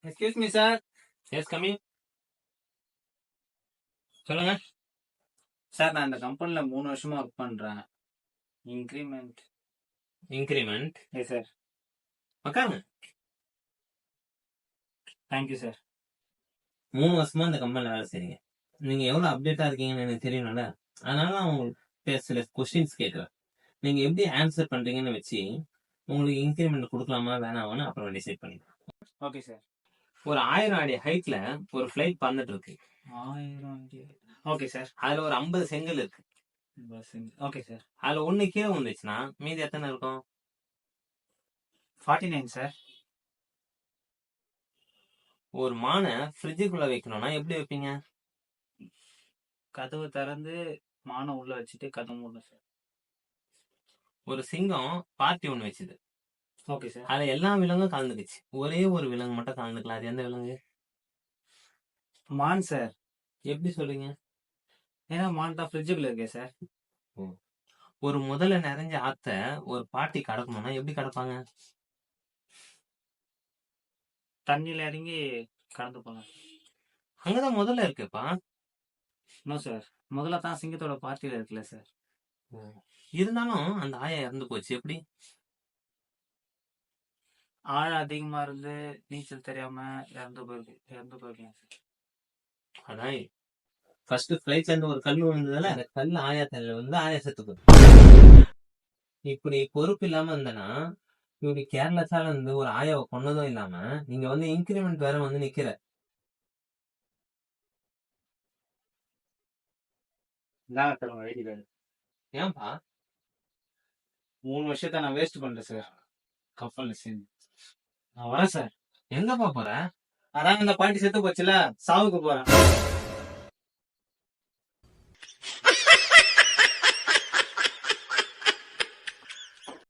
Excuse me sir. Yes coming. சொல்லுங்க. Sir நான் இந்த கம்பெனில 3 வருஷமா ஒர்க் பண்றேன். இன்க்ரிமெண்ட். இன்க்ரிமெண்ட்? Yes sir. உட்காருங்க. Thank you sir. 3 வருஷமா இந்த கம்பெனில வேலை செய்றீங்க. நீங்க எவ்வளவு அப்டேட்டா இருக்கீங்கன்னு எனக்கு தெரியணும்ல. அதனால நான் உங்களுக்கு சில கொஸ்டின்ஸ் கேட்கறேன். நீங்க எப்படி ஆன்சர் பண்றீங்கன்னு வச்சு உங்களுக்கு இன்க்ரிமெண்ட் கொடுக்கலாமா வேணாமான்னு அப்புறம் டிசைட் பண்ணிக்கலாம். Okay sir. ஒரு 1000 அடி ஹைட்ல ஒரு ஃபிளைட் பறந்துட்டு இருக்கு. 1000 அடி. Okay sir. அதுல ஒரு 50 செங்கல் இருக்கு. Okay sir. அதுல ஒண்ணு கீழே வந்துச்சுன்னா மீதி எத்தனை இருக்கும்? 49 சார். ஒரு மானை ஃப்ரிட்ஜுக்குள்ள வைக்கணும்னா எப்படி வைப்பீங்க? கதவு திறந்து மானை உள்ள வச்சுட்டு கதவு மூடணும் சார். ஒரு சிங்கம் பார்ட்டி ஒண்ணு வச்சுது. Okay sir. அதுல எல்லா விலங்கும் கலந்துக்குச்சு. ஒரே ஒரு விலங்கு மட்டும் கலந்துக்கலாம். அது எந்த விலங்கு? மான் சார். எப்படி சொல்றீங்க? ஏன்னா மான் தான் ஃப்ரிட்ஜுக்குள்ள இருக்கே சார். ஒரு முதல்ல நிறைஞ்ச ஆத்த ஒரு பாட்டி கடக்கணும்னா எப்படி கடப்பாங்க? தண்ணியில இறங்கி கடந்து போலாம். அங்கதான் முதல்ல இருக்குப்பா. No sir. முதல்ல தான் சிங்கத்தோட பார்ட்டியில இருக்குல்ல சார். இருந்தாலும் அந்த ஆயா இறந்து போச்சு எப்படி? ஆழம் அதிகமா இருந்து நீச்சல் தெரியாம இறந்து போயிருக்கேன் சார். அதான் ஃபர்ஸ்ட் ஃபிளைட்ல இருந்து ஒரு கல் விழுந்ததுல அந்த கல் ஆயா தலையில வந்து ஆயா செத்துக்கு. இப்படி பொறுப்பு இல்லாம இருந்தனா இப்படி கேர்லெஸ்ஸால இருந்து ஒரு ஆயாவை கொன்னதும் இல்லாம நீங்க வந்து இன்கிரிமெண்ட் வேற வந்து நிக்கிற. இந்தாங்க சார் உங்க ஐடி கார்டு. ஏன்பா? 3 வருஷத்தை நான் வேஸ்ட் பண்றேன் சார் கப்பல்ல சேர்ந்து. நான் வரேன் சார். எங்கப்பா போற? அதான் இந்த பாட்டி செத்து போச்சுல, சாவுக்கு போறேன்.